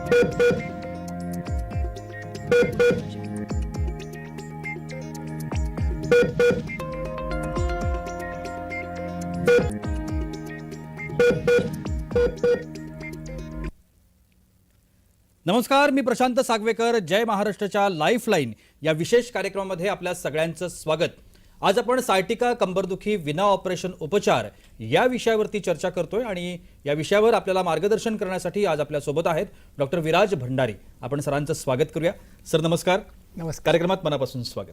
नमस्कार, मी प्रशांत सागवेकर. जय महाराष्ट्राच्या लाईफलाईन या विशेष कार्यक्रमामध्ये आपल्या सगळ्यांचं स्वागत. आज आपण सायटिका कंबरदुखी विना ऑपरेशन उपचार या विषयावरती चर्चा करतोय आणि या विषयावर आपल्याला मार्गदर्शन करण्यासाठी आज आपल्या सोबत आहेत डॉक्टर विराज भंडारी. आपण सरांचं स्वागत करूया. सर नमस्कार. नमस्कार. कार्यक्रमात मनापासून स्वागत.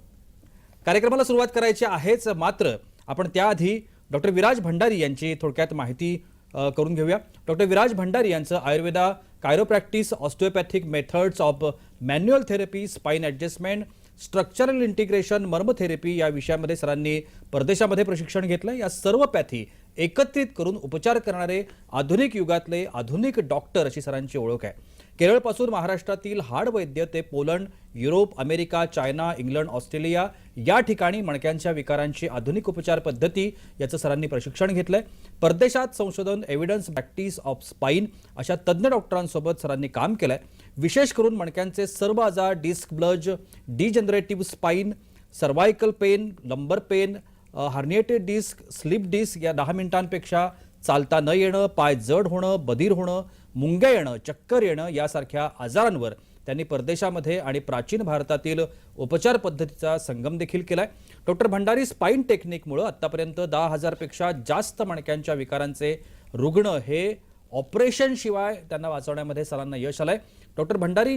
कार्यक्रमाला सुरुवात करायची आहेच, मात्र आपण त्याआधी डॉक्टर विराज भंडारी यांची थोडक्यात माहिती करून घेऊया. डॉक्टर विराज भंडारी यांचं Ayurveda, chiropractic, osteopathic methods of manual therapy, spine adjustment, structural integration, marma therapy या विषयामध्ये सरांनी परदेशामध्ये प्रशिक्षण घेतलं. या सर्व पॅथी एकत्रित करून उपचार करणारे आधुनिक युगातले आधुनिक डॉक्टर अशी सरांची ओळख आहे. केरळपासून महाराष्ट्रातील हाड वैद्य ते Poland, Europe, America, China, England, Australia या ठिकाणी मणक्यांच्या विकारांची आधुनिक उपचार पद्धती याचं सरांनी प्रशिक्षण घेतलंय. परदेशात संशोधन, एव्हिडन्स, प्रॅक्टिस ऑफ स्पाइन अशा तज्ज्ञ डॉक्टरांसोबत सरांनी काम केलंय. विशेष करून मणक्यांचे सर्व आजार, disc bulge, degenerative spine, cervical pain, lumbar pain, herniated disc, slip disc या 10 मिनिटांपेक्षा चालता न येणं, पाय जड होणं, बधीर होणं, मुंग्या येणं, चक्कर येणं यासारख्या आजारांवर त्यांनी परदेशामध्ये आणि प्राचीन भारतातील उपचार पद्धतीचा संगम देखील केलाय. डॉक्टर भंडारी स्पाइन टेक्निकमुळे आतापर्यंत 10,000 पेक्षा जास्त मणक्यांच्या विकारांचे रुग्ण हे ऑपरेशन शिवाय त्यांना वाचवण्यामध्ये सरांना यश आलंय. डॉक्टर भंडारी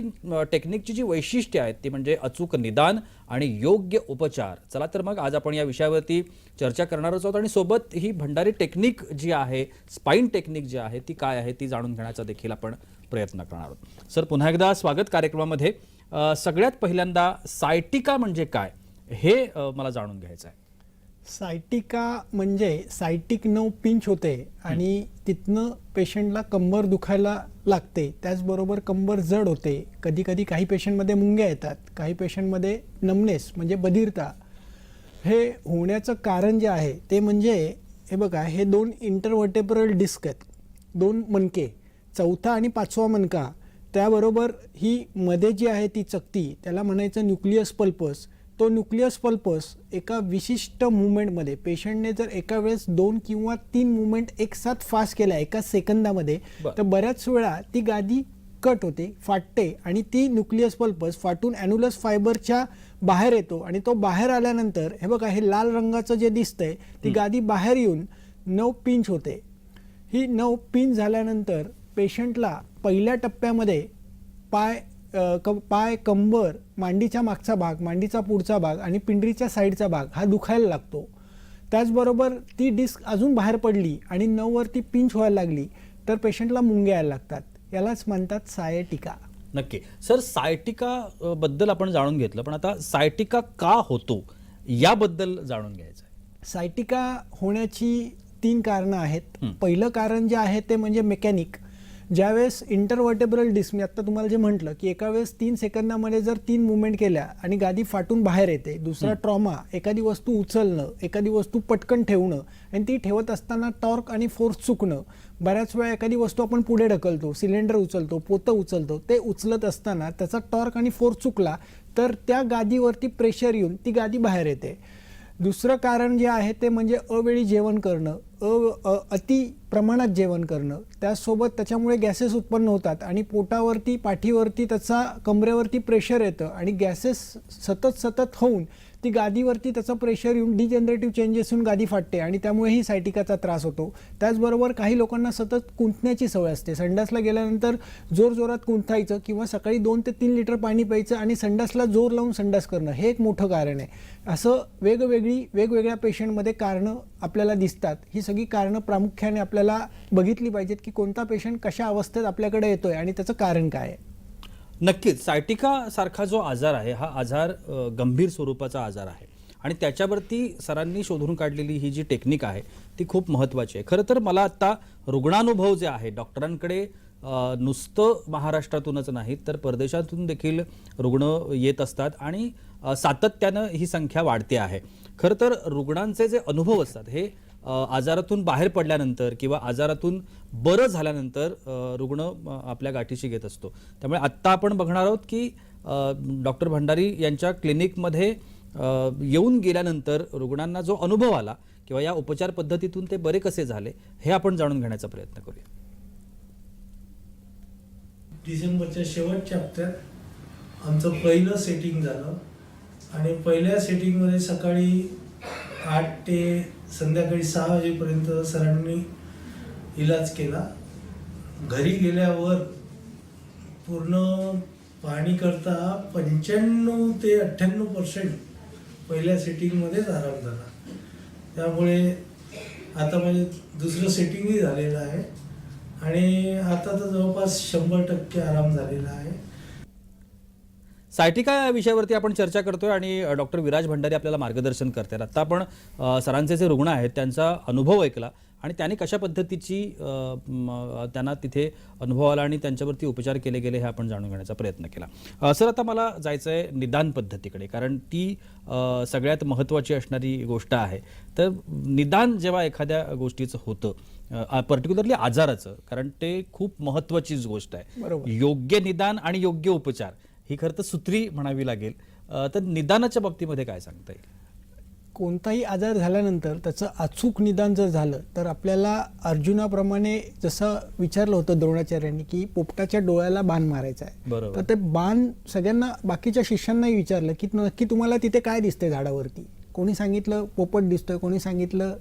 टेक्निकची जी वैशिष्ट्ये आहेत ती म्हणजे अचूक निदान आणि योग्य उपचार. चला तर मग आज आपण या विषयावरती चर्चा करणार आहोत आणि सोबत ही भंडारी टेक्निक जी आहे, स्पाइन टेक्निक जी आहे ती काय आहे ती जाणून घेण्याचा देखील आपण प्रयत्न करणार आहोत. सर पुन्हा एकदा स्वागत कार्यक्रमामध्ये. सगळ्यात पहिल्यांदा सायटिका म्हणजे काय हे मला जाणून घ्यायचं आहे. सायटिका म्हणजे सायटिक नर्व पिंच होते आणि तिथनं पेशंटला कंबर दुखायला लागते. त्याचबरोबर कंबर जड होते. कधी कधी काही पेशंटमध्ये मुंग्या येतात, काही पेशंटमध्ये नमनेस म्हणजे बधिरता. हे होण्याचं कारण जे आहे ते म्हणजे हे बघा, हे 2 इंटरव्हर्टेब्रल डिस्क आहेत, 2 मणके, चौथा आणि 5वा मणका, त्याबरोबर ही मध्ये जी आहे ती चकती, त्याला म्हणायचं न्यूक्लियस पल्पस. तो न्यूक्लियस पल्पस एका विशिष्ट मुवमेंटमध्ये पेशंटने जर एका वेळेस 2 किंवा 3 मुवमेंट एकसाथ फास्ट केल्या एका सेकंदामध्ये तर बऱ्याच वेळा ती गादी कट होते, फाटते आणि ती न्यूक्लियस पल्पस फाटून ॲन्युलस फायबरच्या बाहेर येतो आणि तो बाहेर आल्यानंतर हे बघा, हे लाल रंगाचं जे दिसतंय ती गादी बाहेर येऊन नर्व पिंच होते. ही नर्व पिंच झाल्यानंतर पेशंटला पहिल्या टप्प्यामध्ये पाय, कंबर, मांडीच्या मागचा भाग, मांडीचा पुढचा भाग आणि पिंडरीच्या साईडचा भाग हा दुखायला लागतो. त्याचबरोबर ती डिस्क अजून बाहेर पडली आणि नर्ववरती पिंच व्हायला लागली तर पेशंटला मुंग्या यायला लागतात. यालाच म्हणतात सायटिका. नक्की सर, सायटिका बद्दल आपण जाणून घेतलं, पण आता सायटिका का होतो याबद्दल जाणून घ्यायचं आहे. सायटिका होण्याची 3 कारणं आहेत. पहिलं कारण जे आहे ते म्हणजे मेकॅनिक. ज्यावेळेस इंटरव्हर्टेब्रल डिस्क, मी आत्ता तुम्हाला जे म्हटलं की एका वेळेस 3 सेकंदामध्ये जर 3 मुवमेंट केल्या आणि गादी फाटून बाहेर येते. दुसरा ट्रॉमा, एखादी वस्तू उचलणं, एखादी वस्तू पटकन ठेवणं आणि ती ठेवत असताना टॉर्क आणि फोर्स चुकणं. बऱ्याच वेळा एखादी वस्तू आपण पुढे ढकलतो, सिलेंडर उचलतो, पोतं उचलतो, ते उचलत असताना त्याचा टॉर्क आणि फोर्स चुकला तर त्या गादीवरती प्रेशर येऊन ती गादी बाहेर येते. दुसरं कारण जे आहे ते म्हणजे अवेळी जेवण करणं, अति प्रमाणात जेवण करणं. त्यासोबत त्याच्यामुळे गॅसेस उत्पन्न होतात आणि पोटावरती, पाठीवरती, त्याचा कमरेवरती प्रेशर येतं आणि गॅसेस सतत होऊन ती गादीवरती त्याचा प्रेशर येऊन डिजनरेटिव्ह चेंजेस होऊन गादी फाटते आणि त्यामुळेही सायटिकाचा त्रास होतो. त्याचबरोबर काही लोकांना सतत कुंथण्याची सवय असते. संडासला गेल्यानंतर जोरजोरात कुंथायचं किंवा सकाळी 2 ते 3 लिटर पाणी प्यायचं आणि संडासला जोर लावून संडास करणं हे एक मोठं कारण आहे. असं वेगवेगळ्या पेशंटमध्ये कारणं आपल्याला दिसतात. ही सगळी कारणं प्रामुख्याने आपल्याला बघितली पाहिजेत की कोणता पेशंट कशा अवस्थेत आपल्याकडे येतोय आणि त्याचं कारण काय आहे. नक्कीच सायटिका सारखा जो आजार आहे हा आजार गंभीर स्वरूपाचा आजार आहे आणि त्याच्यावरती सरांनी शोधून काढलेली ही जी टेक्निक आहे ती खूप महत्त्वाची आहे. खरं तर मला आता रुग्णानुभव जे आहे डॉक्टरांकडे नुसतं महाराष्ट्रातूनच नाही तर परदेशातून देखील रुग्ण येत असतात आणि सातत्यानं ही संख्या वाढते आहे. खरं तर रुग्णांचे जे अनुभव असतात हे आजारातून बाहेर पडल्यानंतर किंवा आजारातून बरं झाल्यानंतर रुग्ण आपल्या गाठीशी घेत असतो. त्यामुळे आत्ता आपण बघणार आहोत की डॉक्टर भंडारी यांच्या क्लिनिकमध्ये येऊन गेल्यानंतर रुग्णांना जो अनुभव आला किंवा या उपचार पद्धतीतून ते बरे कसे झाले हे आपण जाणून घेण्याचा प्रयत्न करूया. डिसेंबरच्या शेवटच्या हप्त्यात आमचं पहिलं सेटिंग झालं आणि पहिल्या सेटिंगमध्ये सकाळी 8 ते संध्याकाळी 6 वाजेपर्यंत सरांनी इलाज केला. घरी गेल्यावर पूर्ण पाहणी करता 95 ते 98% पहिल्या सेटिंगमध्येच आराम झाला. त्यामुळे आता म्हणजे दुसरं सेटिंगही झालेलं आहे आणि आता तर जवळपास 100% आराम झालेला आहे. सायटिका या विषयावरती आपण चर्चा करतोय आणि डॉक्टर विराज भंडारी आपल्याला मार्गदर्शन करतात. आता आपण सरांचे जे रुग्ण आहेत त्यांचा अनुभव ऐकला आणि त्यांनी कशा पद्धतीची त्यांना तिथे अनुभव आला आणि त्यांच्यावरती उपचार केले गेले हे आपण जाणून घेण्याचा प्रयत्न केला. सर, आता मला जायचं आहे निदान पद्धतीकडे, कारण ती सगळ्यात महत्त्वाची असणारी गोष्ट आहे. तर निदान जेव्हा एखाद्या गोष्टीचं होतं, पर्टिक्युलरली आजाराचं, कारण ते खूप महत्त्वाचीच गोष्ट आहे. बरोबर. योग्य निदान आणि योग्य उपचार ही खरं तर सूत्री म्हणावी लागेल. तर निदानाच्या बाबतीमध्ये काय सांगता येईल? कोणताही आजार झाल्यानंतर त्याचं अचूक निदान जर झालं तर आपल्याला अर्जुनाप्रमाणे जसं विचारलं होतं द्रोणाचार्यांनी की पोपटाच्या डोळ्याला बाण मारायचा आहे, बरोबर. तर ते बाण सगळ्यांना बाकीच्या शिष्यांनाही विचारलं की नक्की तुम्हाला तिथे काय दिसतंय झाडावरती. कोणी सांगितलं पोपट दिसतोय, कोणी सांगितलं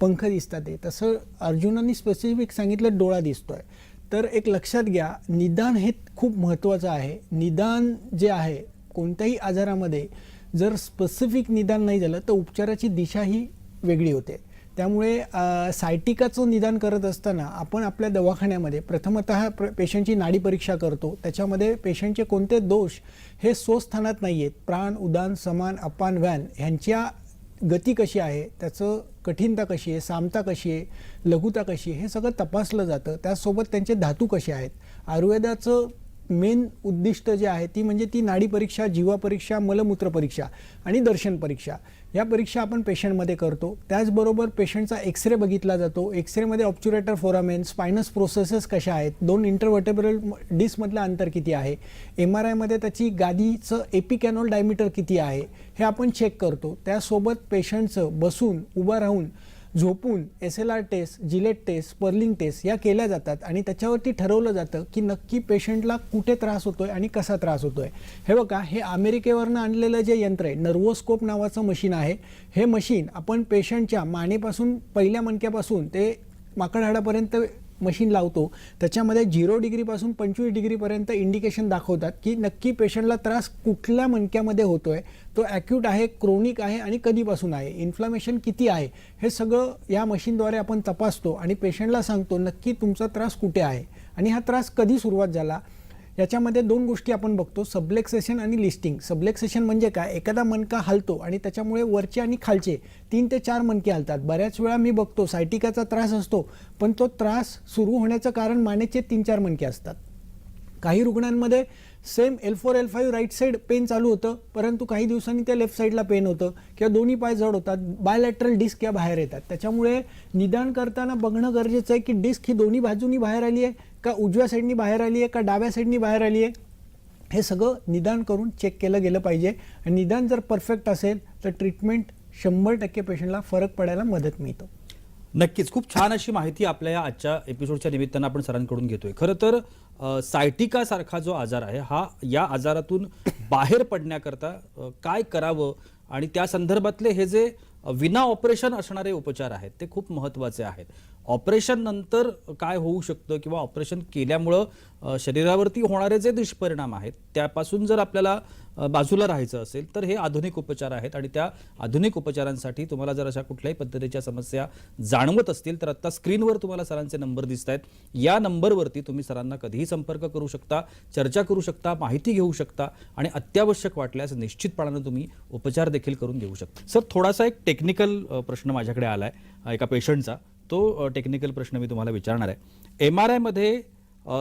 पंख दिसतात. ते तसं अर्जुनांनी स्पेसिफिक सांगितलं डोळा दिसतोय. तर एक लक्षात घ्या, निदान हे खूप महत्त्वाचं आहे. निदान जे आहे कोणत्याही आजारामध्ये जर स्पेसिफिक निदान नाही झालं तर उपचाराची दिशाही वेगळी होते. त्यामुळे सायटिकाचं निदान करत असताना आपण आपल्या दवाखान्यामध्ये प्रथमतः पेशंटची नाडी परीक्षा करतो. त्याच्यामध्ये पेशंटचे कोणते दोष हे स्वस्थानात नाही आहेत, प्राण, उदान, समान, अपान, व्यान ह्यांच्या गती कशी आहे, त्याचं कठीणता कशी आहे, सामता कशी आहे, लघुता कशी आहे, हे सगळं तपासलं जातं. त्यासोबत त्यांचे धातू कसे आहेत. आयुर्वेदाचं मेन उद्दिष्ट जे आहे ती म्हणजे ती नाडी परीक्षा, जीवा परीक्षा, मलमूत्र परीक्षा आणि दर्शन परीक्षा. या परीक्षा आपण पेशंटमध्ये करतो. त्याचबरोबर पेशंटचा एक्सरे बघितला जातो. एक्सरेमध्ये ऑब्च्युरेटर फोरामेन, स्पायनस प्रोसेसेस कशा आहेत, 2 इंटरव्हर्टेब्रल डिस्कमधलं अंतर किती आहे, MRIमध्ये त्याची गादीचं एपिकॅनोल डायमीटर किती आहे हे आपण चेक करतो. त्यासोबत पेशंटचं बसून, उभं राहून, झोपून SLR test, Gillet test, Spurling test या केल्या जातात आणि त्याच्यावरती ठरवलं जातं की नक्की पेशंटला कुठे त्रास होतोय आणि कसा त्रास होतोय. हे बघा, हे अमेरिकेवरनं आणलेलं जे यंत्र आहे, नर्वोस्कोप नावाचं मशीन आहे. हे मशीन आपण पेशंटच्या मानेपासून, पहिल्या मणक्यापासून ते माकड हाडापर्यंत मशीन लावतो. त्याच्यामध्ये 0 डिग्रीपासून 25 डिग्रीपर्यंत इंडिकेशन दाखवतात की नक्की पेशंटला त्रास कुठल्या मणक्यामध्ये होतोय, तो ॲक्यूट आहे, क्रोनिक आहे आणि कधीपासून आहे, इन्फ्लामेशन किती आहे, हे सगळं या मशीनद्वारे आपण तपासतो आणि पेशंटला सांगतो नक्की तुमचा त्रास कुठे आहे आणि हा त्रास कधी सुरुवात झाला. याच्यामध्ये 2 गोष्टी आपण बघतो, सबलेक्सेशन आणि लिस्टिंग. सबलेक्सेशन म्हणजे काय, एखादा मणका हलतो आणि त्याच्यामुळे वरचे आणि खालचे 3 ते 4 मणके हलतात. बऱ्याच वेळा मी बघतो सायटिकाचा त्रास असतो पण तो त्रास सुरू होण्याचं कारण मानेचे 3-4 मणके असतात. काही रुग्णांमध्ये same L4 L5 right side pen चालू होतं, परंतु काही दिवसांनी त्या लेफ्ट साईडला पेन होतं किंवा दोन्ही पाय जड होतात, बायलॅटरल डिस्क या बाहेर येतात. त्याच्यामुळे निदान करताना बघणं गरजेचं आहे की डिस्क ही दोन्ही बाजूनी बाहेर आली आहे का, उजव्या साईडनी बाहेर आली आहे का, डाव्या साईडनी बाहेर आली आहे. हे सगळं निदान करून चेक केलं गेलं पाहिजे आणि निदान जर परफेक्ट असेल तर ट्रीटमेंट 100% पेशंटला फरक पडायला मदत मिळतो. नक्कीच खूप छान अशी माहिती आपल्या या आजच्या एपिसोडच्या निमित्तानं आपण सरांकडून घेतोय. खरं तर सायटिका सारखा जो आजार आहे हा या आजारातून बाहेर पडण्याकरता काय करावं आणि त्या संदर्भातले हे जे विना ऑपरेशन असणारे उपचार आहेत ते खूप महत्त्वाचे आहेत. ऑपरेशन नंतर काय होऊ शकतं किंवा ऑपरेशन केल्यामुळं शरीरावरती होणारे जे दुष्परिणाम आहेत त्यापासून जर आपल्याला बाजूला राहायचं असेल तर हे आधुनिक उपचार आहेत आणि त्या आधुनिक उपचारांसाठी तुम्हाला जर अशा कुठल्याही पद्धतीच्या समस्या जाणवत असतील तर आता स्क्रीनवर तुम्हाला सरांचे नंबर दिसत आहेत. या नंबरवरती तुम्ही सरांना कधीही संपर्क करू शकता, चर्चा करू शकता, माहिती घेऊ शकता आणि अत्यावश्यक वाटल्यास निश्चितपणानं तुम्ही उपचार देखील करून घेऊ शकता. सर, थोडासा एक टेक्निकल प्रश्न माझ्याकडे आला आहे एका पेशंटचा. तो टेक्निकल प्रश्न मी तुम्हाला विचारणार आहे. MRIमध्ये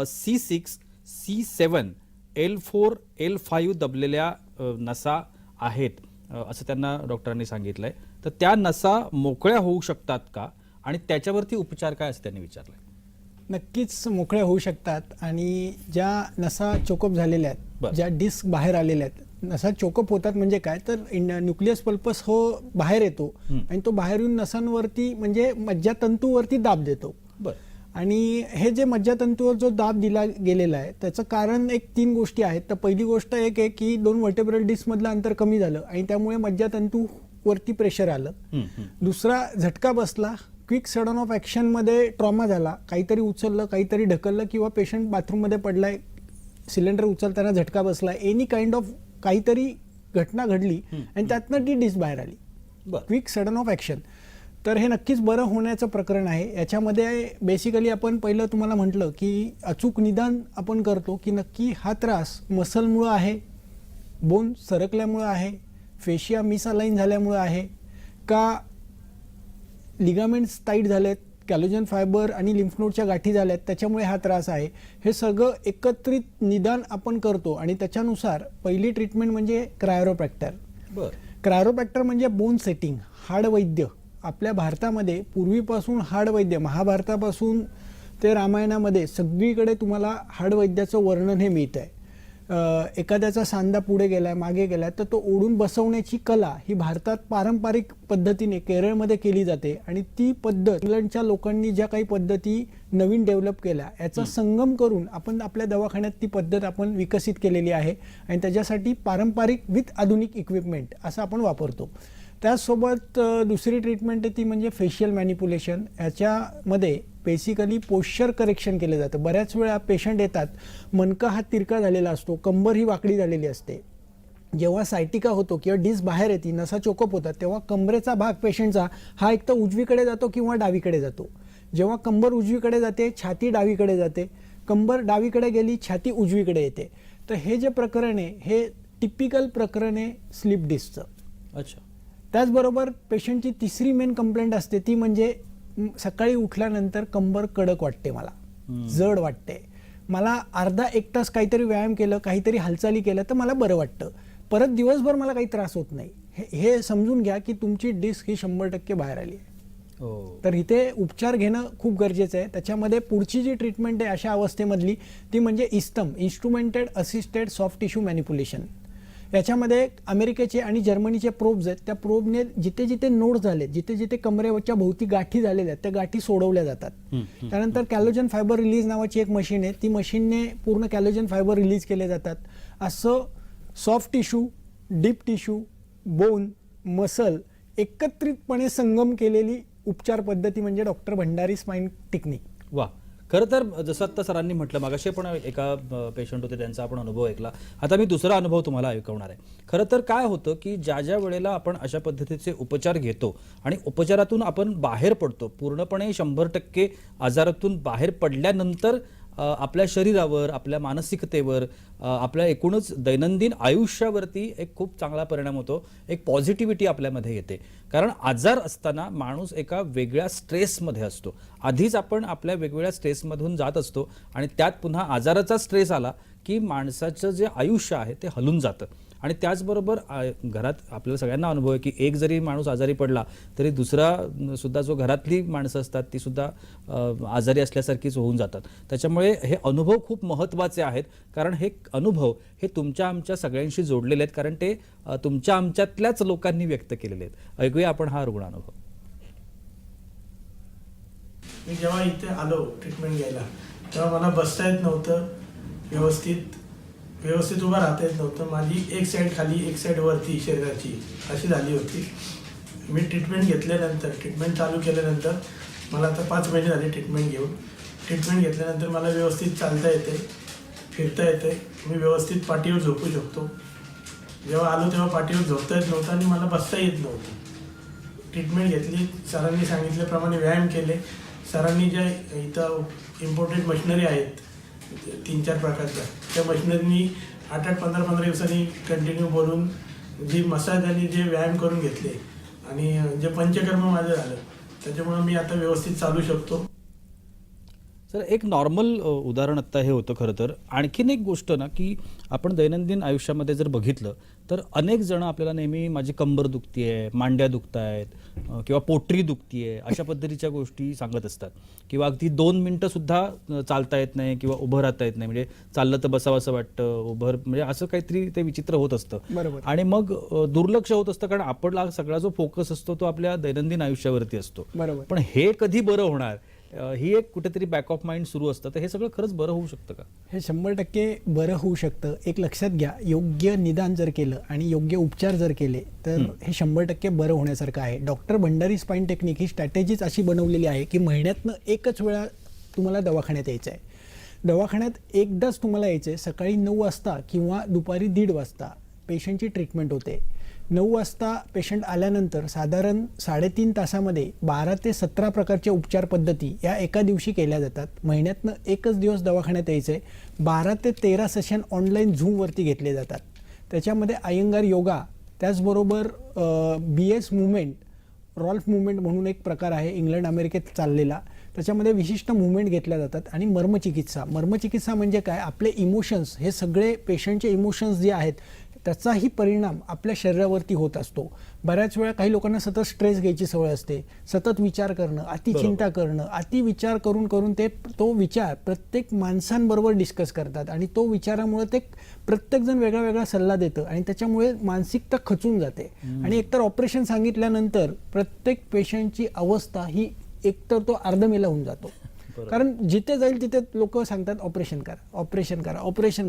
C6, C7, L4, L5 दबलेल्या नसा आहेत असं त्यांना डॉक्टरांनी सांगितलंय. तर त्या नसा मोकळ्या होऊ शकतात का आणि त्याच्यावरती उपचार काय असं त्यांनी विचारलंय. नक्कीच मोकळ्या होऊ शकतात आणि ज्या नसा चोकअप झालेल्या बरं. आहेत, ज्या डिस्क बाहेर आलेल्या आहेत, नसा चोकअप होतात म्हणजे काय तर न्यूक्लियस पल्पस हो बाहेर येतो आणि तो बाहेर येऊन नसांवरती म्हणजे मज्जातंतूवरती दाब देतो. बरं. आणि हे जे मज्जातंतूवर जो दाब दिला गेलेला आहे त्याचं कारण एक 3 गोष्टी आहेत. तर पहिली गोष्ट एक आहे की 2 वर्टेब्रल डिस्क मधलं अंतर कमी झालं आणि त्यामुळे मज्जातंतूवरती प्रेशर आलं. दुसरा झटका बसला, क्विक सडन ऑफ ॲक्शन मध्ये ट्रॉमा झाला, काहीतरी उचललं, काहीतरी ढकललं किंवा पेशंट बाथरूममध्ये पडलाय, सिलेंडर उचलताना झटका बसला, एनी काइंड ऑफ काहीतरी घटना घडली आणि त्यातनं ती डिस्क बाहेर आली. Quick sudden of action. तर हे नक्कीच बरं होण्याचं प्रकरण आहे. याच्यामध्ये बेसिकली आपण पहिलं तुम्हाला म्हटलं की अचूक निदान आपण करतो की नक्की हा त्रास मसलमुळं आहे, बोन सरकल्यामुळं आहे, फेशिया मिसअलाइन झाल्यामुळं आहे का, लिगामेंट्स टाईट झालेत, कॅलोजन फायबर आणि लिम्फ नोडच्या गाठी झाल्यात त्याच्यामुळे हा त्रास आहे. हे सगळं एकत्रित निदान आपण करतो आणि त्याच्यानुसार पहिली ट्रीटमेंट म्हणजे क्रायोप्रॅक्टर. क्रायोप्रॅक्टर म्हणजे बोन सेटिंग, हाड वैद्य. आपल्या भारतामध्ये पूर्वीपासून हाड वैद्य, महाभारतापासून ते रामायणामध्ये सगळीकडे तुम्हाला हाड वैद्याचं वर्णन हे मिळत आहे. एखाद्याचा सांधा पुढे गेलाय, मागे गेलाय, तर तो ओढून बसवण्याची कला ही भारतात पारंपरिक पद्धतीने केरळमध्ये केली जाते आणि ती पद्धत इंग्लंडच्या लोकांनी ज्या काही पद्धती नवीन डेव्हलप केल्या याचा संगम करून आपण आपल्या दवाखान्यात ती पद्धत आपण विकसित केलेली आहे आणि त्याच्यासाठी पारंपरिक विथ आधुनिक इक्विपमेंट असं आपण वापरतो. त्याचसोबत दुसरी ट्रीटमेंट आहे ती म्हणजे फेशियल मॅनिप्युलेशन. याच्यामध्ये बेसिकली पोश्चर करेक्शन केलं जातं. बऱ्याच वेळा पेशंट येतात, मणका हा तिरका झालेला असतो, कंबर ही वाकडी झालेली असते. जेव्हा सायटिका होतो किंवा डिस्क बाहेर येते, नसा चोकअप होतात, तेव्हा कंबरेचा भाग पेशंटचा हा एक तर उजवीकडे जातो किंवा डावीकडे जातो. जेव्हा कंबर उजवीकडे जाते, छाती डावीकडे जाते, कंबर डावीकडे गेली, छाती उजवीकडे येते. तर हे जे प्रकरण आहे हे टिपिकल प्रकरण आहे स्लिप डिस्कचं. अच्छा. त्याचबरोबर पेशंटची तिसरी मेन कंप्लेंट असते ती म्हणजे सकाळी उठल्यानंतर कंबर कडक वाटते, मला जड वाटते, मला अर्धा 1 तास काहीतरी व्यायाम केलं, काहीतरी हालचाली केलं तर मला बरं वाटतं, परत दिवसभर मला काही त्रास होत नाही. हे समजून घ्या की तुमची डिस्क ही 100% बाहेर आली आहे. तर इथे उपचार घेणं खूप गरजेचं आहे. त्याच्यामध्ये पुढची जी ट्रीटमेंट आहे अशा अवस्थेमधली ती म्हणजे इस्टम, इन्स्ट्रुमेंटेड असिस्टेड सॉफ्ट टिश्यू मॅनिप्युलेशन. याच्यामध्ये अमेरिकेचे आणि जर्मनीचे प्रोब्स आहेत. त्या प्रोबने जिथे जिथे नोड झाले, जिथे जिथे कमरेवरच्या भोवती गाठी झालेल्या आहेत त्या गाठी सोडवल्या जातात. त्यानंतर कॅलोजन फायबर रिलीज नावाची एक मशीन आहे, ती मशीनने पूर्ण कॅलोजन फायबर रिलीज केले जातात. असं soft tissue, deep tissue, bone, muscle एकत्रितपणे संगम केलेली उपचार पद्धती म्हणजे डॉक्टर भंडारी स्पाइन टेक्निक. वा. खरं तर जसं आत्ता सरांनी म्हटलं, मागाशी पण एका पेशंट होते त्यांचा आपण अनुभव ऐकला, आता मी दुसरा अनुभव तुम्हाला ऐकवणार आहे. खरं तर काय होतं की ज्या ज्या वेळेला आपण अशा पद्धतीचे उपचार घेतो आणि उपचारातून आपण बाहेर पडतो, पूर्णपणे 100% आजारातून बाहेर पडल्यानंतर आपल्या शरीरावर, आपल्या मानसिकतेवर, आपल्या एकूणच दैनंदिन आयुष्यावरती एक खूप चांगला परिणाम होतो, एक पॉझिटिव्हिटी आपल्यामध्ये येते. कारण आजार असताना माणूस एका वेगळ्या स्ट्रेसमध्ये असतो. आधीच आपण आपल्या वेगवेगळ्या स्ट्रेसमधून जात असतो आणि त्यात पुन्हा आजाराचा स्ट्रेस आला की माणसाचं जे आयुष्य आहे ते हलून जातं. आणि त्याचबरोबर घरात आपल्याला सगळ्यांना अनुभव आहे की एक जरी माणूस आजारी पडला तरी दुसरा सुद्धा जो घरातली माणसं असतात ती सुद्धा आजारी असल्यासारखीच होऊन जातात. त्याच्यामुळे हे अनुभव खूप महत्त्वाचे आहेत, कारण हे अनुभव हे तुमच्या आमच्या सगळ्यांशी जोडलेले आहेत, कारण ते तुमच्या आमच्यातल्याच लोकांनी व्यक्त केलेले आहेत. ऐकूया आपण हा रुग्ण अनुभव. मी जेव्हा इथे आलो ट्रीटमेंट घ्यायला तेव्हा मला बसता येत नव्हतं, व्यवस्थित उभा राहता येत नव्हतं. माझी एक साईड खाली एक साईड वरती शरीराची अशी झाली होती. मी ट्रीटमेंट घेतल्यानंतर, ट्रीटमेंट चालू केल्यानंतर मला आता 5 महिने झाले ट्रीटमेंट घेऊन. ट्रीटमेंट घेतल्यानंतर मला व्यवस्थित चालता येते, फिरता येते, मी व्यवस्थित पाठीवर झोपू शकतो. जेव्हा आलो तेव्हा पाठीवर झोपता येत नव्हतं आणि मला बसता येत नव्हतं. ट्रीटमेंट घेतली, सरांनी सांगितल्याप्रमाणे व्यायाम केले. सरांनी ज्या इथं इम्पोर्टेड मशिनरी आहेत 3-4 प्रकारच्या, त्या मशिनरीनी 8-8, 15-15 दिवसांनी कंटिन्यू बोलून जी मसाज आणि जे व्यायाम करून घेतले आणि जे पंचकर्म माझं झालं त्याच्यामुळे मी आता व्यवस्थित चालू शकतो. सर एक नॉर्मल उदाहरण आत्ता हे होतं खरं तर. आणखीन एक गोष्ट ना की आपण दैनंदिन आयुष्यामध्ये जर बघितलं तर अनेक जण आपल्याला नेहमी माझी कंबर दुखतीये, मांड्या दुखतायत किंवा पोटरी दुखतीये अशा पद्धतीच्या गोष्टी सांगत असतात किंवा अगदी 2 मिनिटं सुद्धा चालता येत नाही किंवा उभं राहता येत नाही, म्हणजे चाललं तर बसावं असं वाटतं, उभं म्हणजे असं काहीतरी ते विचित्र होत असतं. बरोबर. आणि मग दुर्लक्ष होत असतं कारण आपला सगळा जो फोकस असतो तो आपल्या दैनंदिन आयुष्यावरती असतो. बरोबर. पण हे कधी बरं होणार ही एक कुठेतरी बॅक ऑफ माइंड सुरू असतं. तर हे सगळं खरंच बरं होऊ शकतं का? हे 100% बरं होऊ शकतं. एक लक्षात घ्या, योग्य निदान जर केलं आणि योग्य उपचार जर केले तर हे 100% बरं होण्यासारखं आहे. डॉक्टर भंडारी स्पाईन टेक्निक ही स्ट्रॅटेजीच अशी बनवलेली आहे की महिन्यातनं एकच वेळा तुम्हाला दवाखान्यात यायचं आहे. दवाखान्यात एकदाच तुम्हाला यायचं आहे. सकाळी 9 वाजता किंवा दुपारी 1:30 वाजता पेशंटची ट्रीटमेंट होते. 9 वाजता पेशंट आल्यानंतर साधारण 3.5 तासामध्ये 12 ते 17 प्रकारच्या उपचार पद्धती या एका दिवशी केल्या जातात. महिन्यातनं एकच दिवस दवाखान्यात यायचं आहे. 12 ते 13 सेशन ऑनलाईन झूमवरती घेतले जातात. त्याच्यामध्ये अयंगार योगा, त्याचबरोबर BS मुवमेंट, रॉल्फ मुवमेंट म्हणून एक प्रकार आहे इंग्लंड अमेरिकेत चाललेला. त्याच्यामध्ये विशिष्ट मुवमेंट घेतल्या जातात. आणि मर्मचिकित्सा म्हणजे काय, आपले इमोशन्स, हे सगळे पेशंटचे इमोशन्स जे आहेत त्याचाही परिणाम आपल्या शरीरावरती होत असतो. बऱ्याच वेळा काही लोकांना सतत स्ट्रेस घ्यायची सवय असते, सतत विचार करणं, अतिचिंता करणं, अति विचार करून करून तो विचार प्रत्येक माणसांबरोबर डिस्कस करतात आणि तो विचारामुळे ते प्रत्येकजण वेगळा वेगळा सल्ला देतं आणि त्याच्यामुळे मानसिकता खचून जाते. आणि एकतर ऑपरेशन सांगितल्यानंतर प्रत्येक पेशंटची अवस्था ही एकतर तो अर्धमेला होऊन जातो. कारण जिथे जाईल तिथे लोक सांगतात ऑपरेशन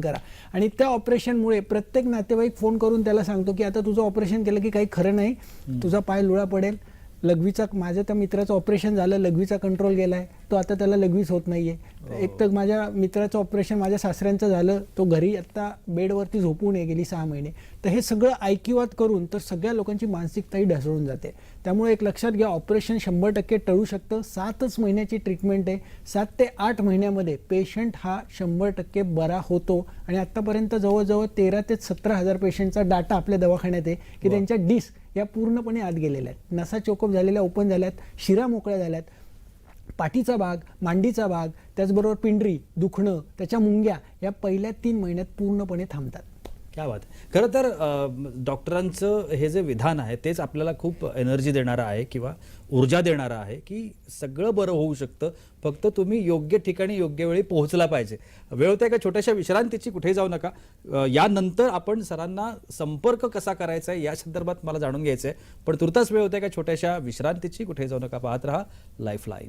करा. आणि त्या ऑपरेशनमुळे प्रत्येक नातेवाईक फोन करून त्याला सांगतो की आता तुझं ऑपरेशन केलं की काही खरं नाही, तुझा पाय लुळा पडेल, लघवीचा, माझ्या त्या मित्राचं ऑपरेशन झालं, लघवीचा कंट्रोल गेलाय, तो आता त्याला लघवीच होत नाहीये. एक तर माझ्या मित्राचं ऑपरेशन माझ्या सासऱ्यांचं झालं, तो घरी आता बेडवरती झोपून गेली 6 महिने. तर हे सगळं ऐकिवात करून तर सगळ्या लोकांची मानसिकताही ढासळून जाते. त्यामुळे एक लक्षात घ्या, ऑपरेशन 100% टळू शकतं. 7च महिन्याची ट्रीटमेंट आहे. 7 ते 8 महिन्यामध्ये पेशंट हा 100% बरा होतो. आणि आतापर्यंत जवळजवळ 13 ते 17 हजार पेशंटचा डाटा आपल्या दवाखान्यात आहे की त्यांच्या डिस्क या पूर्णपणे आत गेलेल्या आहेत, नसा चोकअप झालेल्या ओपन झाल्यात, शिरा मोकळ्या झाल्यात, पाठीचा भाग, मांडीचा भाग, त्याचबरोबर पिंडरी दुखणं, त्याच्या मुंग्या या पहिल्या 3 महिन्यात पूर्णपणे थांबतात. क्या बात. खरं तर डॉक्टरांचं हे जे विधान आहे तेच आपल्याला खूप एनर्जी देणारं आहे किंवा ऊर्जा देणारं आहे की सगळं बरं होऊ शकतं, फक्त तुम्ही योग्य ठिकाणी योग्य वेळी पोहोचला पाहिजे. वेळ होते का छोट्याशा विश्रांतीची, कुठे जाऊ नका. यानंतर आपण सरांना संपर्क कसा करायचा आहे या संदर्भात मला जाणून घ्यायचं आहे. पण तुर्तास वेळ होते का छोट्याशा विश्रांतीची, कुठे जाऊ नका, पाहत रहा लाईफलाईन.